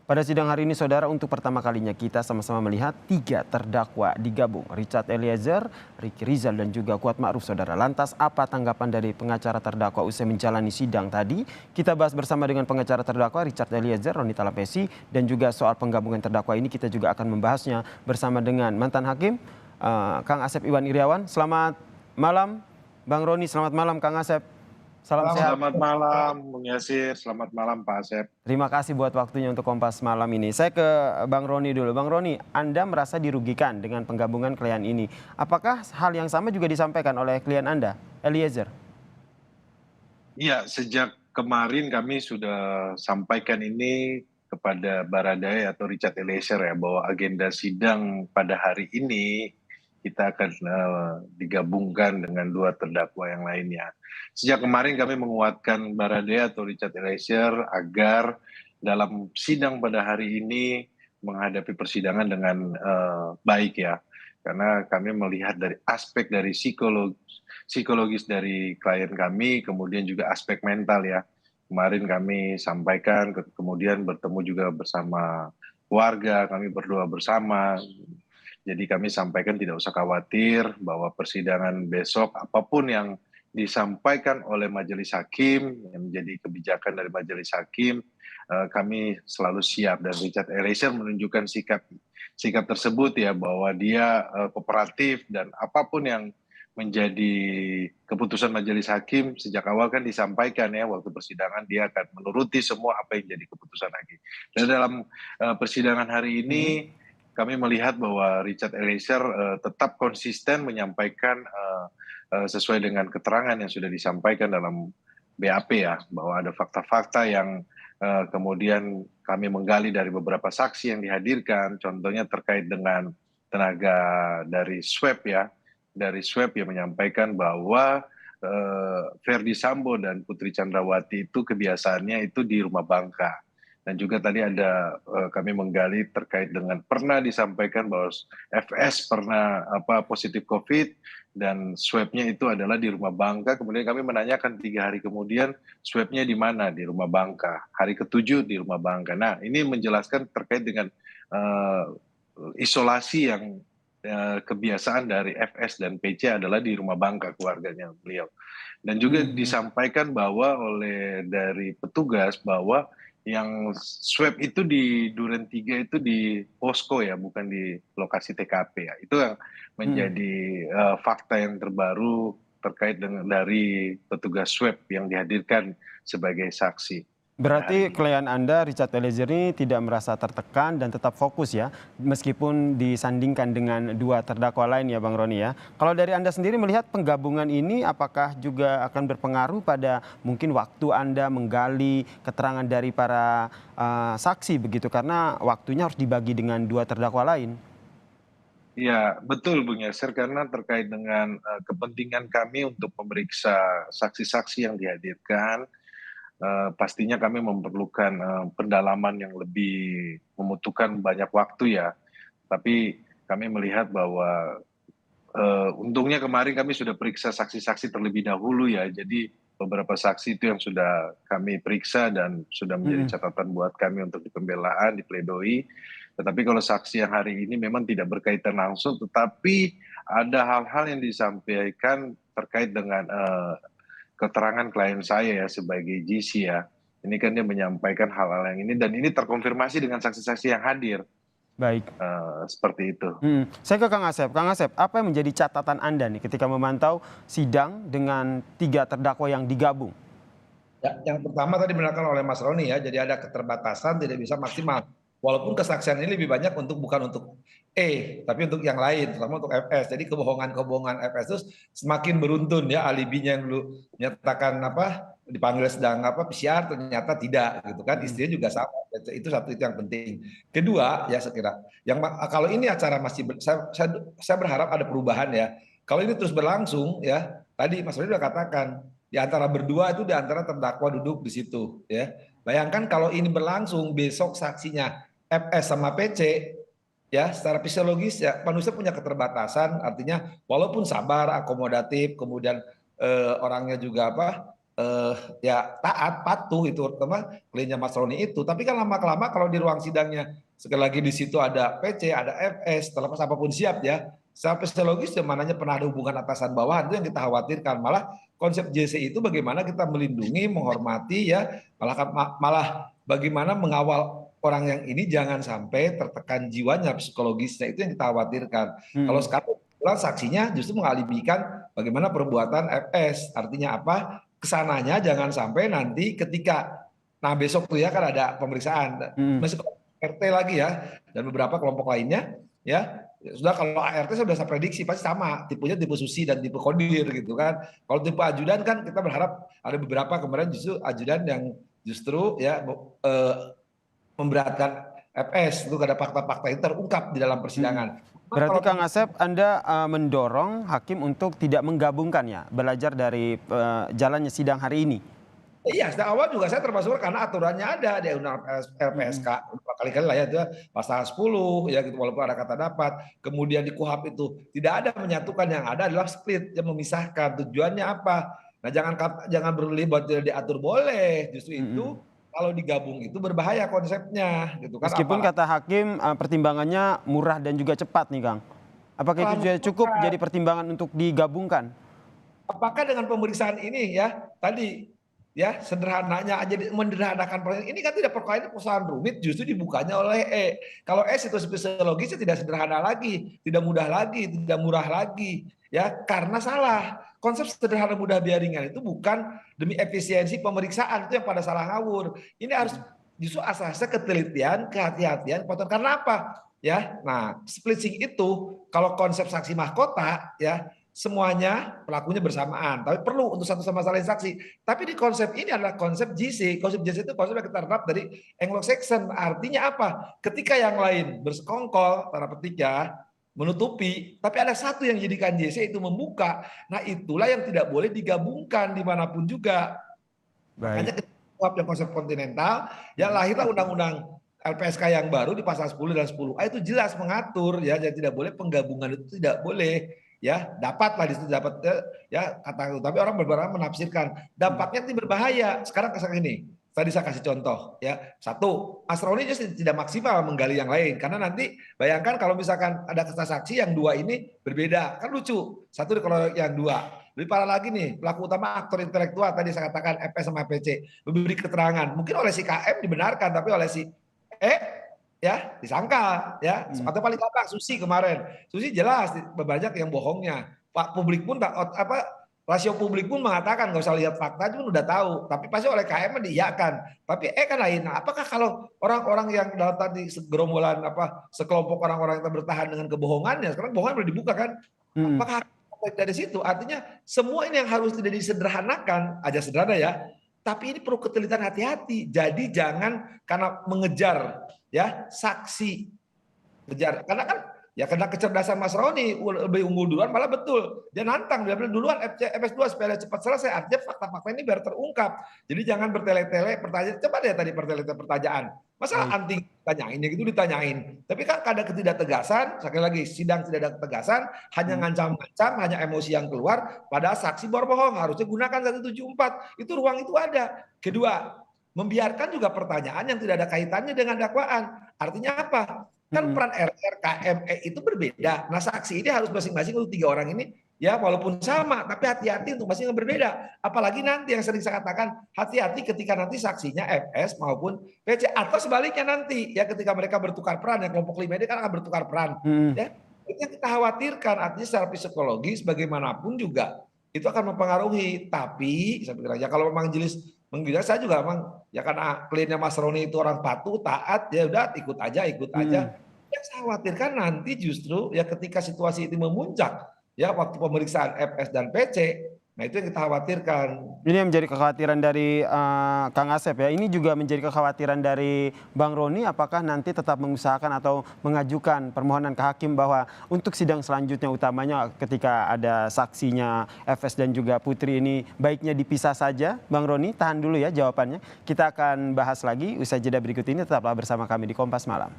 Pada sidang hari ini, saudara, untuk pertama kalinya kita sama-sama melihat 3 terdakwa digabung. Richard Eliezer, Ricky Rizal, dan juga Kuat Ma'ruf, saudara. Lantas apa tanggapan dari pengacara terdakwa usai menjalani sidang tadi? Kita bahas bersama dengan pengacara terdakwa Richard Eliezer, Roni Talapesi, dan juga soal penggabungan terdakwa ini kita juga akan membahasnya bersama dengan mantan hakim, Kang Asep Iwan Iriawan. Selamat malam, Bang Roni. Selamat malam, Kang Asep. Salam sehat. Selamat malam, Bung Yasir. Selamat malam, Pak Asep. Terima kasih buat waktunya untuk Kompas malam ini. Saya ke Bang Roni dulu. Bang Roni, Anda merasa dirugikan dengan penggabungan klien ini. Apakah hal yang sama juga disampaikan oleh klien Anda, Eliezer? Iya, sejak kemarin kami sudah sampaikan ini kepada Baradae atau Richard Eliezer ya, bahwa agenda sidang pada hari ini kita akan digabungkan dengan 2 terdakwa yang lainnya. Sejak kemarin kami menguatkan Baradae atau Richard Eliezer agar dalam sidang pada hari ini menghadapi persidangan dengan baik ya. Karena kami melihat dari aspek dari psikologis dari klien kami, kemudian juga aspek mental ya. Kemarin kami sampaikan, kemudian bertemu juga bersama keluarga, kami berdoa bersama. Jadi kami sampaikan tidak usah khawatir bahwa persidangan besok apapun yang disampaikan oleh majelis hakim, yang menjadi kebijakan dari majelis hakim, kami selalu siap. Dan Richard Eliezer menunjukkan sikap tersebut ya, bahwa dia kooperatif dan apapun yang menjadi keputusan majelis hakim sejak awal kan disampaikan ya, waktu persidangan dia akan menuruti semua apa yang jadi keputusan hakim. Dan dalam persidangan hari ini kami melihat bahwa Richard Eliezer tetap konsisten menyampaikan sesuai dengan keterangan yang sudah disampaikan dalam BAP ya, bahwa ada fakta-fakta yang kemudian kami menggali dari beberapa saksi yang dihadirkan, contohnya terkait dengan tenaga dari swab ya, dari swab yang menyampaikan bahwa Verdi Sambo dan Putri Chandrawati itu kebiasaannya itu di rumah bangka. Dan juga tadi ada kami menggali terkait dengan pernah disampaikan bahwa FS pernah positif COVID dan swabnya itu adalah di rumah bangka. Kemudian kami menanyakan 3 hari kemudian swabnya di mana? Di rumah bangka. Hari ke-7 di rumah bangka. Nah, ini menjelaskan terkait dengan isolasi yang kebiasaan dari FS dan PC adalah di rumah bangka keluarganya beliau. Dan juga disampaikan bahwa oleh dari petugas bahwa yang swab itu di Duren 3 itu di posko ya, bukan di lokasi TKP ya. Itu yang menjadi fakta yang terbaru terkait dengan dari petugas swab yang dihadirkan sebagai saksi. Berarti klien Anda, Richard Eliezer, ini tidak merasa tertekan dan tetap fokus ya, meskipun disandingkan dengan 2 terdakwa lain ya, Bang Roni ya. Kalau dari Anda sendiri melihat penggabungan ini apakah juga akan berpengaruh pada mungkin waktu Anda menggali keterangan dari para saksi begitu, karena waktunya harus dibagi dengan 2 terdakwa lain? Ya, betul Bung Yasir, karena terkait dengan kepentingan kami untuk memeriksa saksi-saksi yang dihadirkan, pastinya kami memerlukan pendalaman yang lebih membutuhkan banyak waktu ya. Tapi kami melihat bahwa untungnya kemarin kami sudah periksa saksi-saksi terlebih dahulu ya. Jadi beberapa saksi itu yang sudah kami periksa dan sudah menjadi catatan buat kami untuk di pembelaan, di pledoi. Tetapi kalau saksi yang hari ini memang tidak berkaitan langsung, tetapi ada hal-hal yang disampaikan terkait dengan keterangan klien saya ya sebagai GC ya. Ini kan dia menyampaikan hal-hal yang ini dan ini terkonfirmasi dengan saksi-saksi yang hadir. Baik. Seperti itu. Saya ke Kang Asep. Kang Asep, apa yang menjadi catatan Anda nih ketika memantau sidang dengan 3 terdakwa yang digabung? Ya, yang pertama tadi dibenarkan oleh Mas Roni ya, jadi ada keterbatasan tidak bisa maksimal. Walaupun kesaksian ini lebih banyak bukan untuk tapi untuk yang lain, terutama untuk FS. Jadi kebohongan FS itu semakin beruntun ya, alibinya yang dulu menyatakan dipanggil sedang PCR ternyata tidak gitu kan, istrinya juga sama. Itu itu yang penting. Kedua ya saya kira, kalau ini acara saya berharap ada perubahan ya. Kalau ini terus berlangsung ya, tadi Mas Roni sudah katakan di antara berdua itu di antara terdakwa duduk di situ ya. Bayangkan kalau ini berlangsung besok saksinya FS sama PC ya, secara fisiologis ya manusia punya keterbatasan, artinya walaupun sabar, akomodatif, kemudian orangnya juga ya taat, patuh itu apa klaimnya Mas Roni itu. Tapi kan lama-kelamaan kalau di ruang sidangnya sekali lagi di situ ada PC, ada FS, terlepas apapun siap ya. Secara psikologis yang mananya pernah ada hubungan atasan bawahan itu yang kita khawatirkan. Malah konsep JC itu bagaimana kita melindungi, menghormati ya, malah bagaimana mengawal orang yang ini jangan sampai tertekan jiwanya, psikologisnya itu yang kita khawatirkan. Kalau Mm. sekarang saksinya justru mengalihkan bagaimana perbuatan FS. Artinya apa? Kesananya jangan sampai nanti ketika besok tuh ya kan ada pemeriksaan Mm. masuk RT lagi ya dan beberapa kelompok lainnya ya sudah kalau ART saya sudah saya prediksi pasti sama tipenya tipe Susi dan tipe Kodir gitu kan. Kalau tipe ajudan kan kita berharap ada beberapa kemarin justru ajudan yang justru ya memberatkan FS itu ada fakta-fakta yang terungkap di dalam persidangan. Berarti Kang Asep, Anda mendorong hakim untuk tidak menggabungkan ya, belajar dari jalannya sidang hari ini. Iya, sejak awal juga saya termasuk karena aturannya ada di Undang LPSK berkali-kali lah ya itu pasal 10 ya gitu walaupun ada kata dapat. Kemudian di KUHP itu tidak ada menyatukan, yang ada adalah split yang memisahkan. Tujuannya apa? Nah, jangan berlibat tidak diatur boleh. Justru itu kalau digabung itu berbahaya konsepnya gitu kan. Meskipun Apalagi kata hakim pertimbangannya murah dan juga cepat nih Kang. Apakah itu sudah cukup jadi pertimbangan untuk digabungkan? apakah dengan pemeriksaan ini ya tadi ya sederhananya aja menderhanakan proses ini kan tidak persoalan rumit justru dibukanya oleh kalau situasi psikologisnya tidak sederhana lagi, tidak mudah lagi, tidak murah lagi ya karena salah konsep sederhana mudah biar ringan itu bukan demi efisiensi pemeriksaan itu yang pada salah ngawur. Ini harus justru asasnya ketelitian, kehati-hatian, karena apa ya. Nah splitting itu kalau konsep saksi mahkota ya semuanya pelakunya bersamaan, tapi perlu untuk satu sama lain saksi. Tapi di konsep ini adalah konsep GC. Konsep GC itu konsep yang kita terap dari Anglo-Saxon. Artinya apa? Ketika yang lain bersekongkol, tanda petik ya, menutupi, tapi ada satu yang jadikan JC itu membuka. Nah itulah yang tidak boleh digabungkan dimanapun juga. Makanya ketika yang konsep kontinental, ya lahirlah undang-undang LPSK yang baru di pasal 10 dan 10A itu jelas mengatur ya, jadi tidak boleh penggabungan itu tidak boleh. Ya dapatlah di situ dapat ya kata, tapi orang beberapa menafsirkan dampaknya itu berbahaya. Sekarang ini tadi saya kasih contoh ya, satu Mas Roni tidak maksimal menggali yang lain karena nanti bayangkan kalau misalkan ada saksi yang dua ini berbeda kan lucu, satu kalau yang dua lebih parah lagi nih pelaku utama aktor intelektual tadi saya katakan FS sama PC memberi keterangan mungkin oleh si KM dibenarkan tapi oleh si ya disangkal ya atau paling gampang Susi kemarin Susi jelas banyak yang bohongnya Pak publik pun rasio publik pun mengatakan nggak usah lihat fakta itu udah tahu tapi pasti oleh KM diiyakan tapi kan lain. Nah, apakah kalau orang-orang yang dalam tadi segerombolan sekelompok orang-orang yang bertahan dengan kebohongannya sekarang bohongan boleh dibuka kan apakah dari situ artinya semua ini yang harus tidak disederhanakan aja sederhana ya tapi ini perlu ketelitian hati-hati. Jadi jangan karena mengejar ya saksi kejar karena kan ya karena kecerdasan Mas Roni lebih unggul duluan malah betul dia nantang dia bilang duluan FS2 supaya cepat selesai artinya fakta-fakta ini biar terungkap jadi jangan bertele-tele pertanyaan coba deh tadi bertele-tele pertanyaan masalah anti tanyain ya gitu ditanyain tapi kan ada ketidaktegasan sekali lagi sidang tidak ada ketegasan hanya ngancam-ngancam hanya emosi yang keluar padahal saksi berbohong harusnya gunakan 174 itu ruang itu ada. Kedua membiarkan juga pertanyaan yang tidak ada kaitannya dengan dakwaan. Artinya apa? Kan peran RR, KM, itu berbeda. Nah saksi ini harus masing-masing untuk 3 orang ini ya walaupun sama tapi hati-hati untuk masing-masing berbeda. Apalagi nanti yang sering saya katakan hati-hati ketika nanti saksinya FS maupun PC atau sebaliknya nanti ya ketika mereka bertukar peran ya kelompok 5 ini kan akan bertukar peran. Ya itu yang kita khawatirkan artinya secara psikologis bagaimanapun juga itu akan mempengaruhi. Tapi saya pikir aja kalau memang jelas menggila saya juga memang ya karena kliennya Mas Roni itu orang patuh taat ya udah ikut aja. Yang saya khawatirkan nanti justru ya ketika situasi itu memuncak ya waktu pemeriksaan FS dan PC nah itu yang kita khawatirkan. Ini yang menjadi kekhawatiran dari Kang Asep ya. Ini juga menjadi kekhawatiran dari Bang Roni. Apakah nanti tetap mengusahakan atau mengajukan permohonan ke hakim bahwa untuk sidang selanjutnya utamanya ketika ada saksinya FS dan juga Putri ini baiknya dipisah saja? Bang Roni tahan dulu ya jawabannya. Kita akan bahas lagi usai jeda berikut ini. Tetaplah bersama kami di Kompas Malam.